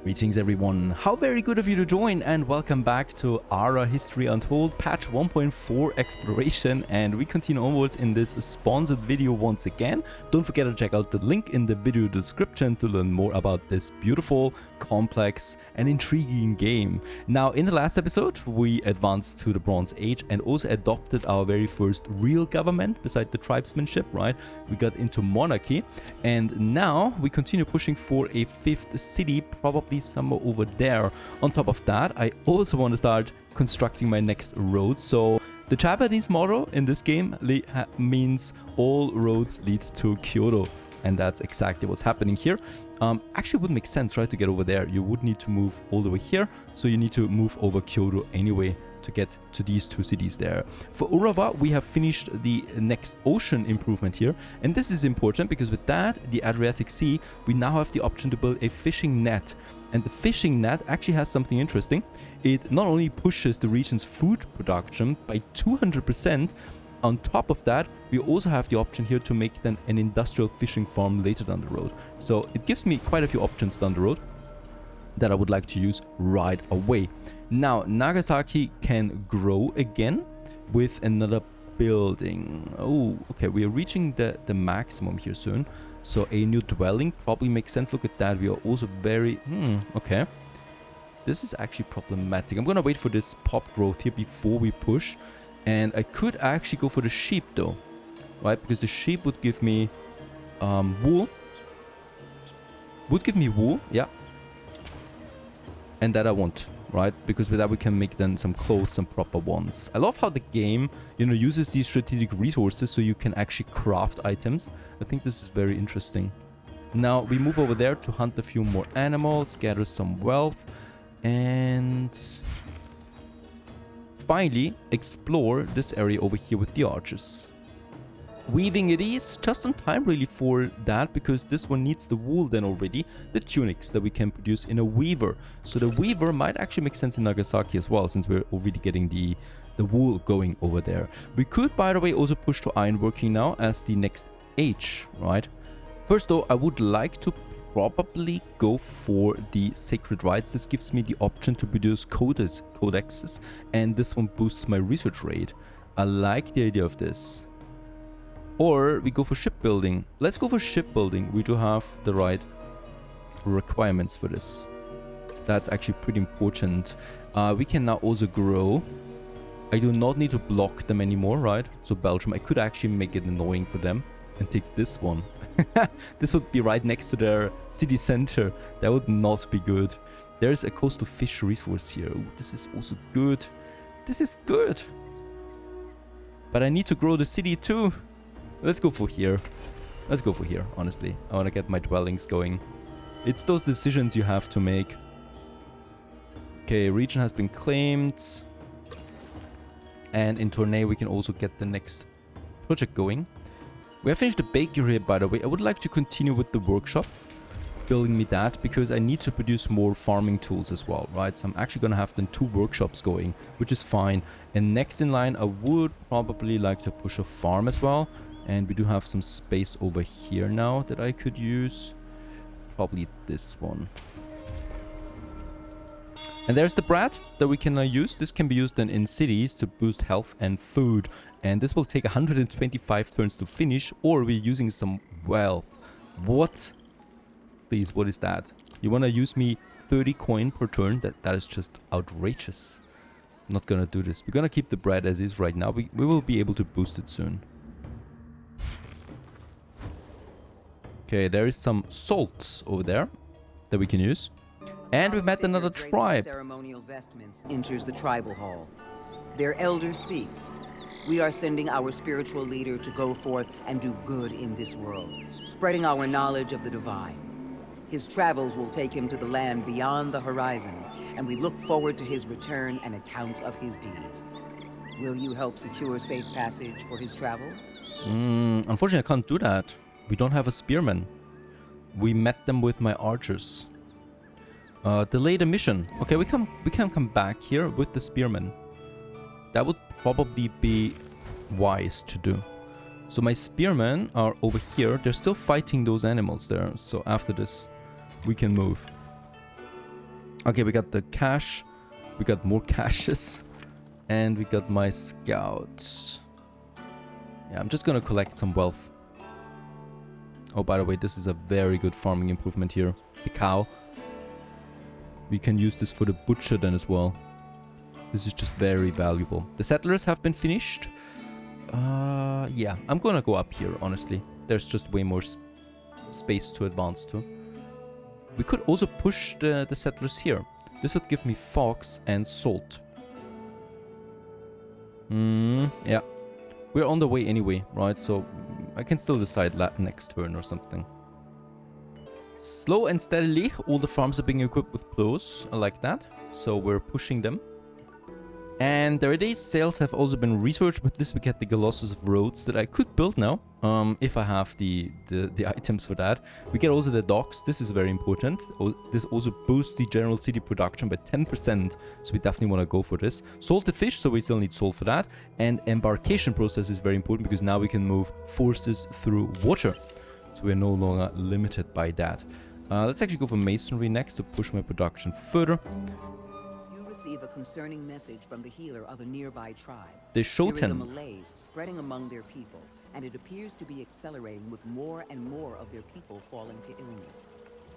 Greetings everyone, how very good of you to join and welcome back to Ara History Untold patch 1.4 exploration, and we continue onwards in this sponsored video once again. Don't forget to check out the link in the video description to learn more about this beautiful, complex and intriguing game. Now in the last episode we advanced to the Bronze Age and also adopted our very first real government beside the tribesmanship, right? We got into monarchy and now we continue pushing for a fifth city, probably somewhere over there. On top of that, I also want to start constructing my next road. So the Japanese motto in this game means all roads lead to Kyoto, and that's exactly what's happening here. Actually, it would make sense, right, to get over there. You would need to move all the way here, so you need to move over Kyoto anyway to get to these two cities there. For Urawa, we have finished the next ocean improvement here, and this is important because with that, the Adriatic Sea, we now have the option to build a fishing net. And the fishing net actually has something interesting. It not only pushes the region's food production by 200%, on top of that, we also have the option here to make then an industrial fishing farm later down the road. So it gives me quite a few options down the road that I would like to use right away. Now, Nagasaki can grow again with another building. Oh, okay, we are reaching the maximum here soon. So a new dwelling probably makes sense. Look at that. We are also very... okay. This is actually problematic. I'm going to wait for this pop growth here before we push. And I could actually go for the sheep though. Right? Because the sheep would give me wool. Would give me wool. Yeah. And that I want. Right? Because with that we can make then some clothes, some proper ones. I love how the game, you know, uses these strategic resources so you can actually craft items. I think this is very interesting. Now we move over there to hunt a few more animals, gather some wealth, and finally explore this area over here with the archers. Weaving it is just on time really for that, because this one needs the wool then already, the tunics that we can produce in a weaver. So the weaver might actually make sense in Nagasaki as well, since we're already getting the wool going over there. We could, by the way, also push to ironworking now as the next age, right? First though, I would like to probably go for the sacred rites. This gives me the option to produce codexes, and this one boosts my research rate. I like the idea of this. Or we go for shipbuilding. Let's go for shipbuilding. We do have the right requirements for this. That's actually pretty important. We can now also grow. I do not need to block them anymore, right? So Belgium, I could actually make it annoying for them and take this one. This would be right next to their city center. That would not be good. There's a coastal fish resource here. Ooh, this is also good. This is good. But I need to grow the city too. Let's go for here. Let's go for here, honestly. I want to get my dwellings going. It's those decisions you have to make. Okay, region has been claimed. And in Tournai we can also get the next project going. We have finished the bakery here, by the way. I would like to continue with the workshop. Building me that, because I need to produce more farming tools as well, right? So I'm actually going to have then 2 workshops going, which is fine. And next in line, I would probably like to push a farm as well. And we do have some space over here now that I could use. Probably this one. And there's the bread that we can use. This can be used then in cities to boost health and food. And this will take 125 turns to finish, or we're using some wealth. What? Please, what is that? You want to use me 30 coin per turn? That is just outrageous. I'm not going to do this. We're going to keep the bread as is right now. We will be able to boost it soon. Okay, there is some salt over there that we can use. And we met another tribe. Ceremonial vestments enters the tribal hall. Their elder speaks. We are sending our spiritual leader to go forth and do good in this world, spreading our knowledge of the divine. His travels will take him to the land beyond the horizon, and we look forward to his return and accounts of his deeds. Will you help secure safe passage for his travels? Unfortunately, I can't do that. We don't have a spearman. We met them with my archers. Delay the mission. Okay, we can come back here with the spearman. That would probably be wise to do. So my spearmen are over here. They're still fighting those animals there. So after this, we can move. Okay, we got the cache. We got more caches. And we got my scouts. Yeah, I'm just gonna collect some wealth. Oh, by the way, this is a very good farming improvement here. The cow. We can use this for the butcher then as well. This is just very valuable. The settlers have been finished. Yeah, I'm gonna go up here, honestly. There's just way more space to advance to. We could also push the settlers here. This would give me fox and salt. Yeah. We're on the way anyway, right? So I can still decide next turn or something. Slow and steadily, all the farms are being equipped with plows. I like that. So we're pushing them. And there it is. Sales have also been researched. With this, we get the glosses of roads that I could build now. If I have the items for that. We get also the docks. This is very important. This also boosts the general city production by 10%. So we definitely want to go for this. Salted fish, so we still need salt for that. And embarkation process is very important because now we can move forces through water. So we're no longer limited by that. Let's actually go for masonry next to push my production further. Receive a concerning message from the healer of a nearby tribe. The There is a Shoten. malaise spreading among their people, and it appears to be accelerating with more and more of their people falling to illness.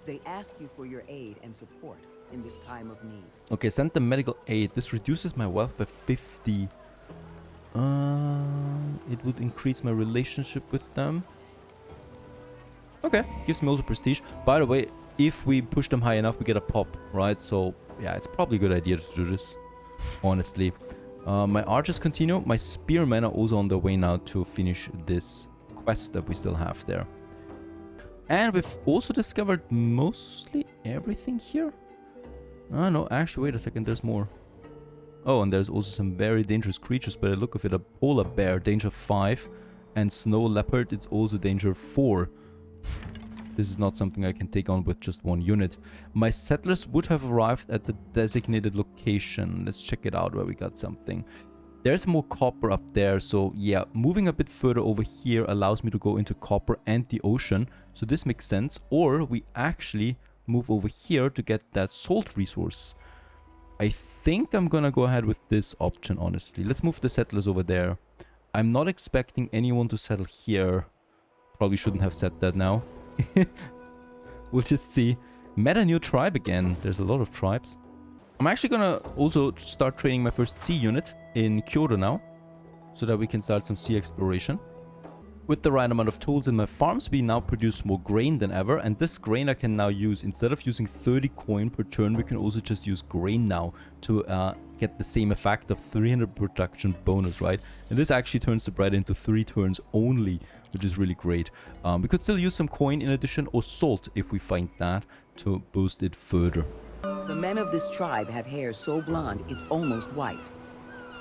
They ask you for your aid and support in this time of need. Okay, send the medical aid. This reduces my wealth by 50. It would increase my relationship with them. Okay, gives me also prestige. By the way, if we push them high enough, we get a pop, right? So yeah, it's probably a good idea to do this, honestly. My archers continue. My spearmen are also on their way now to finish this quest that we still have there. And we've also discovered mostly everything here. Oh no, actually, wait a second, there's more. Oh, and there's also some very dangerous creatures by the look of it. A polar bear, danger 5. And snow leopard, it's also danger 4. This is not something I can take on with just one unit. My settlers would have arrived at the designated location. Let's check it out where we got something. There's more copper up there. So yeah, moving a bit further over here allows me to go into copper and the ocean. So this makes sense. Or we actually move over here to get that salt resource. I think I'm gonna go ahead with this option, honestly. Let's move the settlers over there. I'm not expecting anyone to settle here. Probably shouldn't have said that now. We'll just see. Met a new tribe again. There's a lot of tribes. I'm actually gonna also start training my first sea unit in Kyoto now, so that we can start some sea exploration. With the right amount of tools in my farms, we now produce more grain than ever, and this grain I can now use. Instead of using 30 coin per turn, we can also just use grain now to get the same effect of 300 production bonus, right? And this actually turns the bread into 3 turns only, which is really great. We could still use some coin in addition, or salt if we find that, to boost it further. The men of this tribe have hair so blonde it's almost white.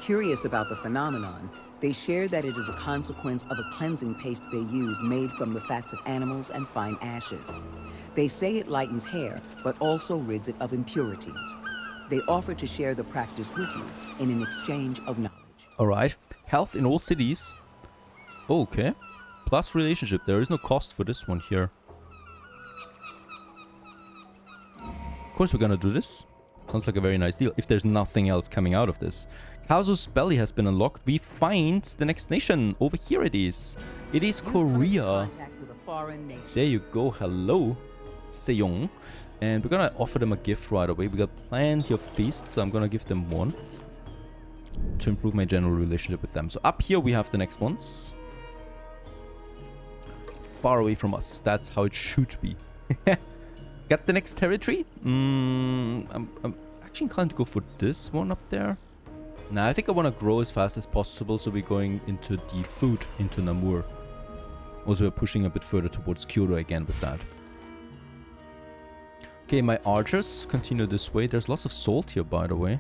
Curious about the phenomenon, they share that it is a consequence of a cleansing paste they use made from the fats of animals and fine ashes. They say it lightens hair, but also rids it of impurities. They offer to share the practice with you in an exchange of knowledge. Alright, health in all cities. Okay, plus relationship. There is no cost for this one here. Of course we're gonna do this. Sounds like a very nice deal, if there's nothing else coming out of this. Kazu's belly has been unlocked. We find the next nation. Over here it is. It is Korea. There you go. Hello, Sejong. And we're gonna offer them a gift right away. We got plenty of feasts, so I'm gonna give them one to improve my general relationship with them. So up here we have the next ones. Far away from us. That's how it should be. Got the next territory. I'm actually inclined to go for this one up there. Nah, I think I want to grow as fast as possible, so we're going into the food, into Namur. Also, we're pushing a bit further towards Kyoto again with that. Okay, my archers continue this way. There's lots of salt here, by the way,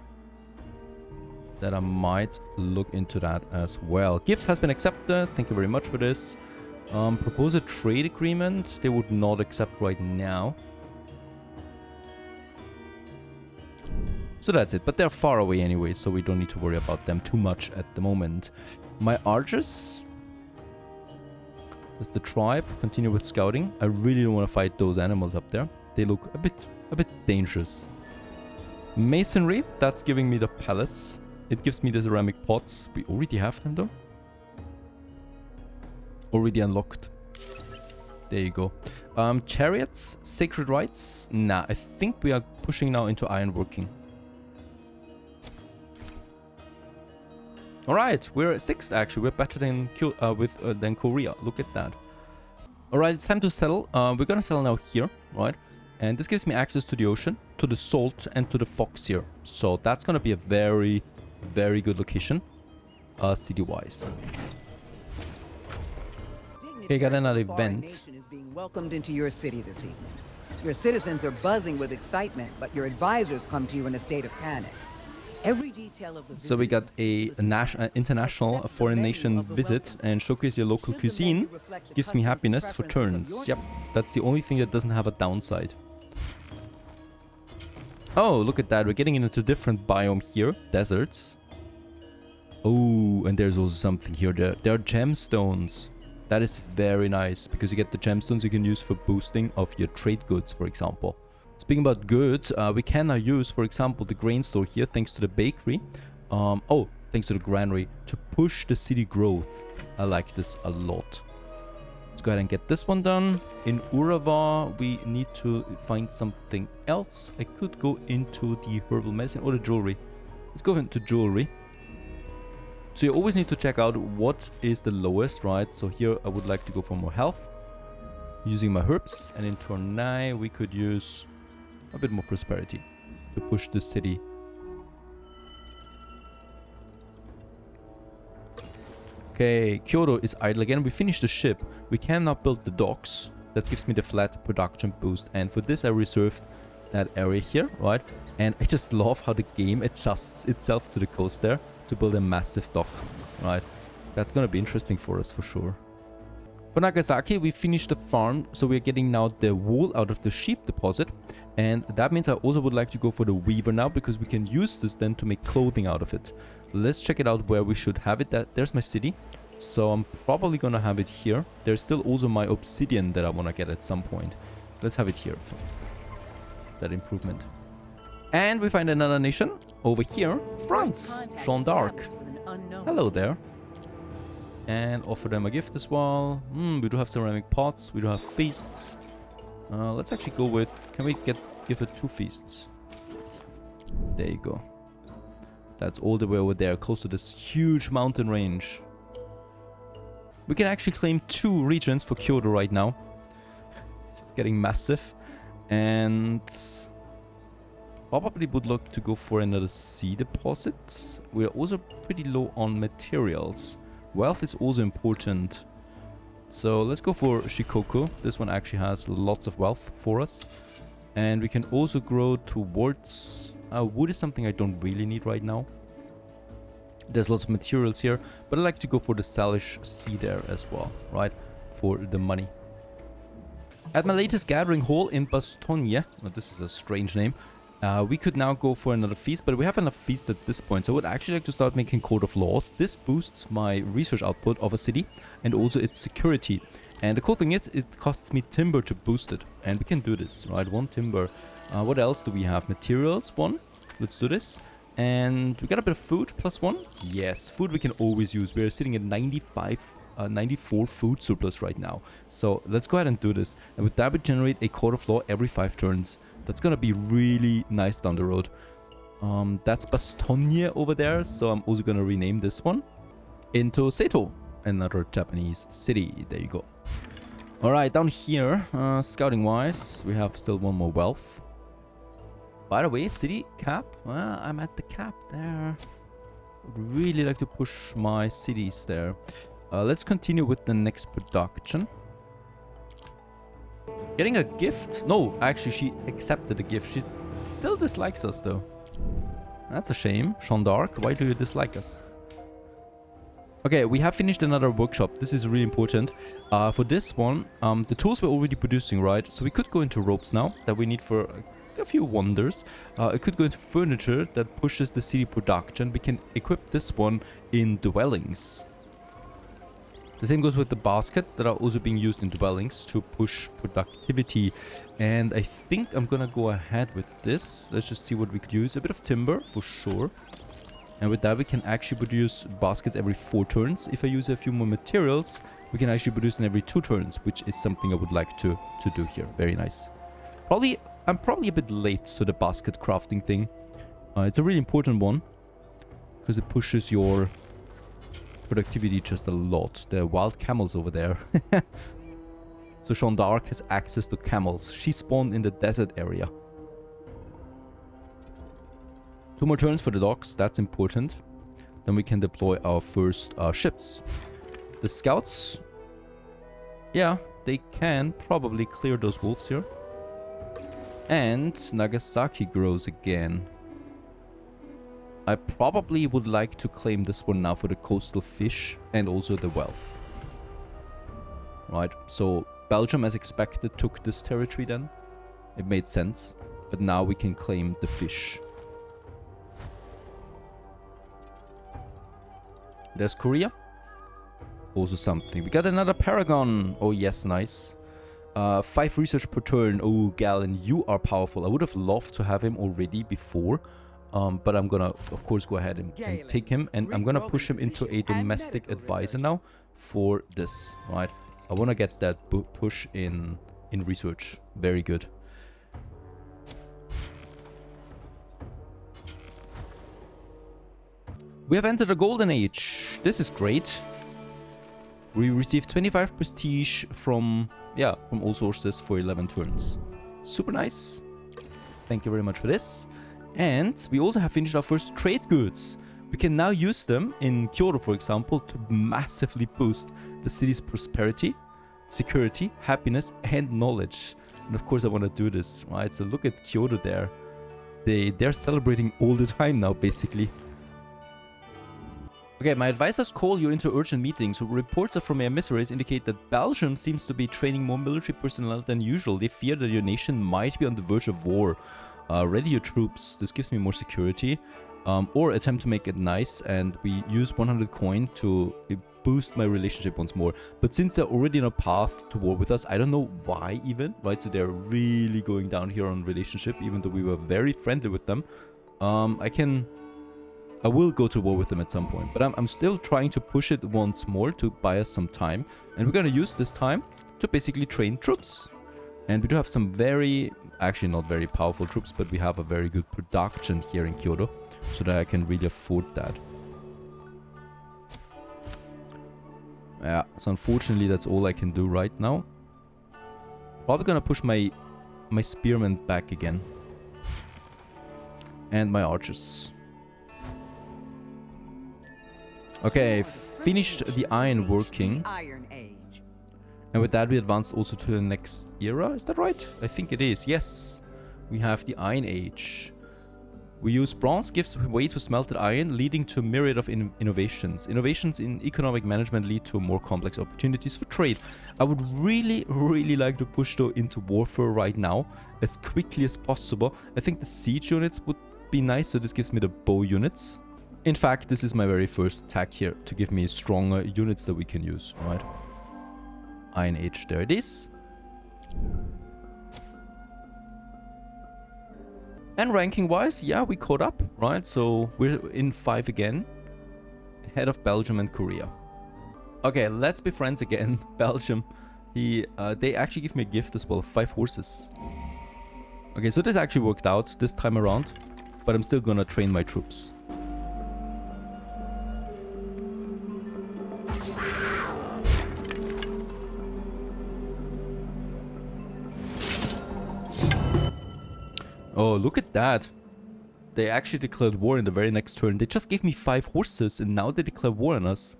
that I might look into that as well. Gift has been accepted. Thank you very much for this. Propose a trade agreement. They would not accept right now. So that's it, but they're far away anyway, so we don't need to worry about them too much at the moment. My archers. As the tribe continue with scouting. I really don't want to fight those animals up there. They look a bit dangerous. Masonry, that's giving me the palace. It gives me the ceramic pots. We already have them though. Already unlocked. There you go. Chariots, sacred rites. Nah, I think we are pushing now into ironworking. All right, we're 6th actually. We're better than than Korea. Look at that. All right, it's time to settle. We're gonna settle now here, right? And this gives me access to the ocean, to the salt, and to the fox here. So that's gonna be a very, very good location, city-wise. Okay, got another event. Nation is being welcomed into your city this evening. Your citizens are buzzing with excitement, but your advisors come to you in a state of panic. Every detail of the So we got a international foreign nation visit and showcase your local cuisine. Gives me happiness for turns. Yep, that's the only thing that doesn't have a downside. Oh, look at that. We're getting into different biome here. Deserts. Oh, and there's also something here. There are gemstones. That is very nice because you get the gemstones you can use for boosting of your trade goods, for example. Speaking about goods, we can now use, for example, the grain store here, thanks to the bakery. Oh, thanks to the granary, to push the city growth. I like this a lot. Let's go ahead and get this one done. In Urava, we need to find something else. I could go into the herbal medicine or the jewelry. Let's go into jewelry. So you always need to check out what is the lowest, right? So here I would like to go for more health. Using my herbs. And in turn 9, we could use a bit more prosperity to push the city. Okay, Kyoto is idle again. We finished the ship. We can now build the docks. That gives me the flat production boost. And for this I reserved that area here, right? And I just love how the game adjusts itself to the coast there to build a massive dock, right? That's gonna be interesting for us for sure. For Nagasaki, we finished the farm, so we're getting now the wool out of the sheep deposit. And that means I also would like to go for the weaver now, because we can use this then to make clothing out of it. Let's check it out where we should have it. There's my city. So I'm probably gonna have it here. There's still also my obsidian that I wanna get at some point. So let's have it here for that improvement. And we find another nation over here, France, Jeanne d'Arc. Hello there. And offer them a gift as well. We do have ceramic pots. We do have feasts. Let's actually go with... Can we give it 2 feasts? There you go. That's all the way over there, close to this huge mountain range. We can actually claim 2 regions for Kyoto right now. It's getting massive. And... probably would look to go for another sea deposit. We're also pretty low on materials. Wealth is also important. So let's go for Shikoku. This one actually has lots of wealth for us. And we can also grow towards... wood is something I don't really need right now. There's lots of materials here. But I like to go for the Salish Sea there as well, right? For the money. At my latest gathering hall in Bastogne, well, this is a strange name, we could now go for another feast, but we have enough feasts at this point. So I would actually like to start making Code of Laws. This boosts my research output of a city and also its security. And the cool thing is, it costs me timber to boost it. And we can do this, right? 1 timber. What else do we have? Materials, 1. Let's do this. And we got a bit of food, +1. Yes, food we can always use. We're sitting at 94 food surplus right now. So let's go ahead and do this. And with that, we generate a Code of Law every 5 turns. That's gonna be really nice down the road. That's Bastogne over there, so I'm also gonna rename this one into Seto, another Japanese city. There you go. Alright, down here, scouting wise, we have still 1 more wealth. By the way, city cap. I'm at the cap there. Would really like to push my cities there. Let's continue with the next production. Getting a gift? No, actually she accepted the gift. She still dislikes us though. That's a shame. Jeanne d'Arc, why do you dislike us? Okay, we have finished another workshop. This is really important. For this one, the tools we're already producing, right? So we could go into ropes now that we need for a few wonders. It could go into furniture that pushes the city production. We can equip this one in dwellings. The same goes with the baskets that are also being used in dwellings to push productivity. And I think I'm gonna go ahead with this. Let's just see what we could use. A bit of timber, for sure. And with that, we can actually produce baskets every 4 turns. If I use a few more materials, we can actually produce them every 2 turns, which is something I would like to do here. Very nice. I'm probably a bit late to the basket crafting thing. It's a really important one, because it pushes your productivity just a lot. There are wild camels over there. So Jeanne d'Arc has access to camels. She spawned in the desert area. 2 more turns for the docks, that's important. Then we can deploy our first ships. The scouts, yeah, they can probably clear those wolves here. And Nagasaki grows again. I probably would like to claim this one now for the coastal fish and also the wealth. Right, so Belgium, as expected, took this territory then. It made sense. But now we can claim the fish. There's Korea. Also something. We got another Paragon. Oh yes, nice. 5 research per turn. Oh, Galen, you are powerful. I would have loved to have him already before. But I'm gonna, of course, go ahead and take him. And I'm gonna push him into a domestic advisor now for this, right? I want to get that push in research. Very good. We have entered a golden age. This is great. We received 25 prestige from all sources for 11 turns. Super nice. Thank you very much for this. And we also have finished our first trade goods. We can now use them in Kyoto, for example, to massively boost the city's prosperity, security, happiness, and knowledge. And of course I want to do this, right? So look at Kyoto there. They're celebrating all the time now, basically. Okay, my advisors call you into urgent meetings. So reports from emissaries indicate that Belgium seems to be training more military personnel than usual. They fear that your nation might be on the verge of war. Ready your troops. This gives me more security. Or attempt to make it nice, and we use 100 coin to boost my relationship once more. But since they're already on a path to war with us, I don't know why even, right? So they're really going down here on relationship, even though we were very friendly with them. I will go to war with them at some point, but I'm still trying to push it once more to buy us some time. And we're going to use this time to basically train troops. And we do have some actually not very powerful troops, but we have a very good production here in Kyoto, so that I can really afford that. Yeah, so unfortunately that's all I can do right now. Probably going to push my spearmen back again. And my archers. Okay, finished the iron working. And with that we advanced also to the next era, is that right? I think it is, yes. We have the Iron Age. We use bronze gives way to smelted iron, leading to a myriad of innovations. Innovations in economic management lead to more complex opportunities for trade. I would really, really like to push though into warfare right now, as quickly as possible. I think the siege units would be nice, so this gives me the bow units. In fact, this is my very first attack here, to give me stronger units that we can use, right? Iron Age, there it is. And ranking wise, yeah, we caught up, right? So we're in 5 again, ahead of Belgium and Korea. Okay, let's be friends again. Belgium, they actually give me a gift as well, 5 horses. Okay, so this actually worked out this time around, but I'm still gonna train my troops. Oh, look at that. They actually declared war in the very next turn. They just gave me 5 horses and now they declare war on us.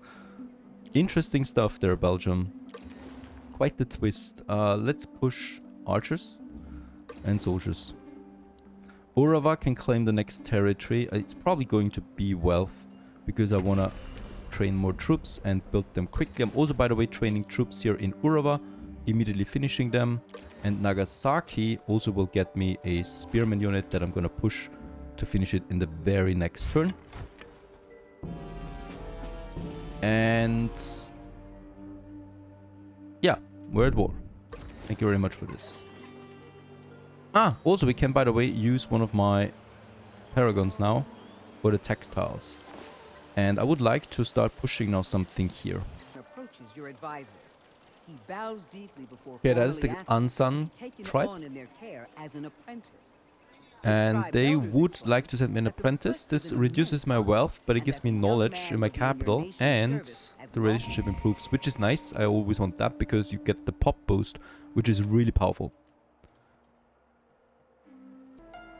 Interesting stuff there, Belgium. Quite the twist. Let's push archers and soldiers. Orava can claim the next territory. It's probably going to be wealth because I want to train more troops and build them quickly. I'm also, by the way, training troops here in Orava, immediately finishing them. And Nagasaki also will get me a spearman unit that I'm gonna push to finish it in the very next turn. And we're at war. Thank you very much for this. Ah, also we can, by the way, use one of my paragons now for the textiles. And I would like to start pushing now something here. Approaches your advisors. He bows deeply before Okay, that is the formally asking Unsun to be taken tribe. on in their care as an apprentice. And they would like to send me an apprentice. This reduces my wealth, but it gives me knowledge in my capital, and the relationship improves, which is nice. I always want that because you get the pop boost, which is really powerful.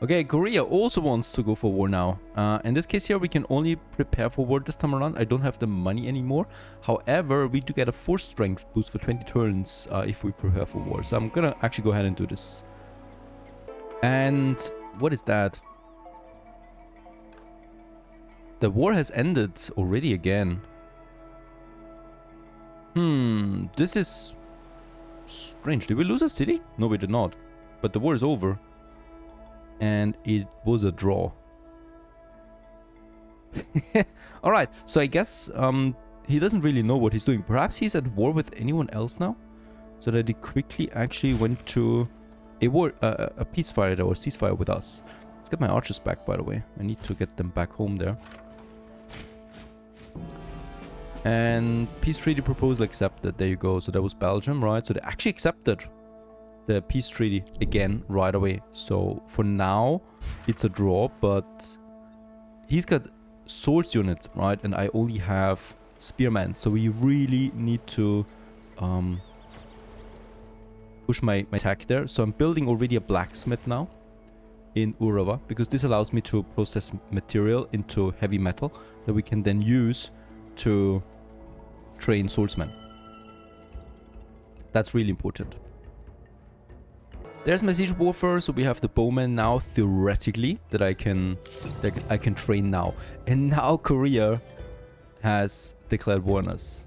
Okay, Korea also wants to go for war now. In this case here, we can only prepare for war this time around. I don't have the money anymore. However, we do get a force strength boost for 20 turns if we prepare for war. So I'm gonna actually go ahead and do this. And what is that? The war has ended already again. This is strange. Did we lose a city? No, we did not. But the war is over. And it was a draw. Alright, so I guess he doesn't really know what he's doing. Perhaps he's at war with anyone else now? So that he quickly actually went to a war, a peacefire or ceasefire with us. Let's get my archers back, by the way. I need to get them back home there. And peace treaty proposal accepted. There you go. So that was Belgium, right? So they actually accepted the peace treaty again right away. So for now it's a draw, but he's got swords unit, right? And I only have spearmen, so we really need to push my attack there. So I'm building already a blacksmith now in Urava, because this allows me to process material into heavy metal that we can then use to train swordsmen. That's really important. There's my siege warfare, so we have the bowman now theoretically that I can train now. And now Korea has declared war on us.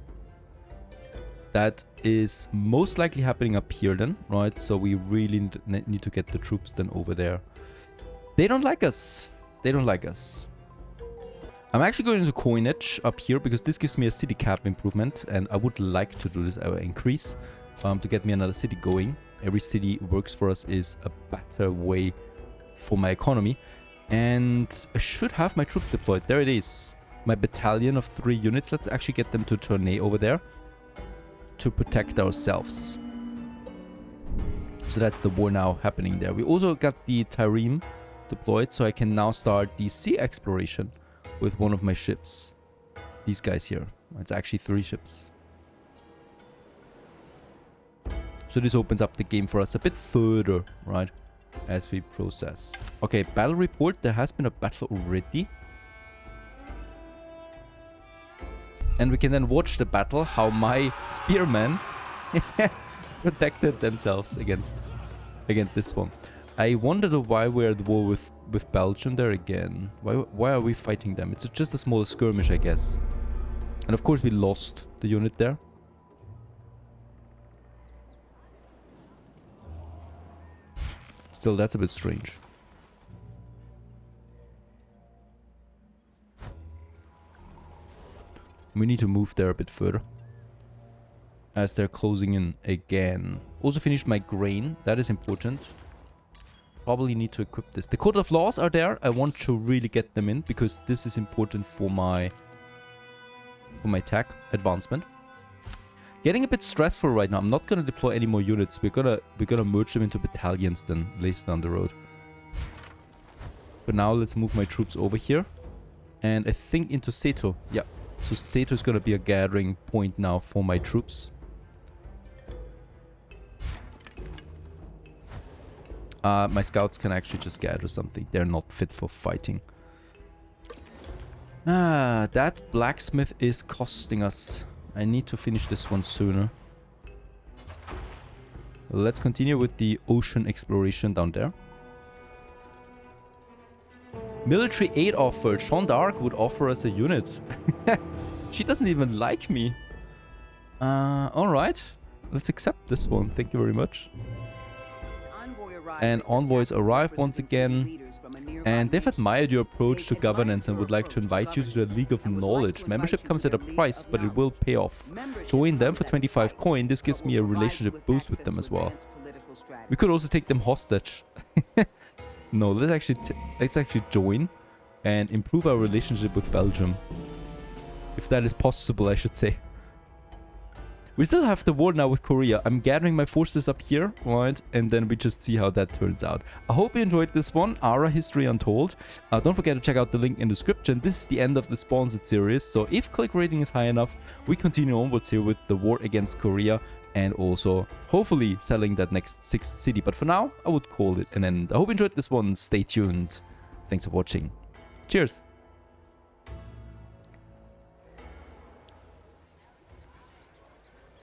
That is most likely happening up here then, right? So we really need to get the troops then over there. They don't like us. They don't like us. I'm actually going to coinage up here because this gives me a city cap improvement, and I would like to do this increase to get me another city going. Every city works for us is a better way for my economy. And I should have my troops deployed. There it is. My battalion of 3 units. Let's actually get them to Tournai over there to protect ourselves. So that's the war now happening there. We also got the Trireme deployed, so I can now start the sea exploration with one of my ships. These guys here. It's actually 3 ships. So this opens up the game for us a bit further, right? As we process. Okay, battle report. There has been a battle already. And we can then watch the battle, how my spearmen protected themselves against this one. I wonder why we're at war with Belgium there again. Why are we fighting them? It's just a small skirmish, I guess. And of course we lost the unit there. Still, that's a bit strange. We need to move there a bit further, as they're closing in again. Also finished my grain. That is important. Probably need to equip this. The Code of Laws are there. I want to really get them in because this is important for my attack advancement. Getting a bit stressful right now. I'm not gonna deploy any more units. We're gonna merge them into battalions then later down the road. For now, let's move my troops over here, and I think into Seto. Yeah. So Seto is gonna be a gathering point now for my troops. My scouts can actually just gather something. They're not fit for fighting. That blacksmith is costing us. I need to finish this one sooner. Let's continue with the ocean exploration down there. Military aid offered. Jeanne d'Arc would offer us a unit. She doesn't even like me. Alright. Let's accept this one. Thank you very much. And envoys arrive once again. And they've admired your approach to governance and would like to invite you to the League of Knowledge. Membership comes at a price, but it will pay off. Join them for 25 coin. This gives me a relationship boost with them as well. We could also take them hostage. No, let's actually join and improve our relationship with Belgium. If that is possible, I should say. We still have the war now with Korea. I'm gathering my forces up here, right? And then we just see how that turns out. I hope you enjoyed this one, Ara History Untold. Don't forget to check out the link in the description. This is the end of the sponsored series. So if click rating is high enough, we continue onwards here with the war against Korea. And also, hopefully, selling that next 6th city. But for now, I would call it an end. I hope you enjoyed this one. Stay tuned. Thanks for watching. Cheers.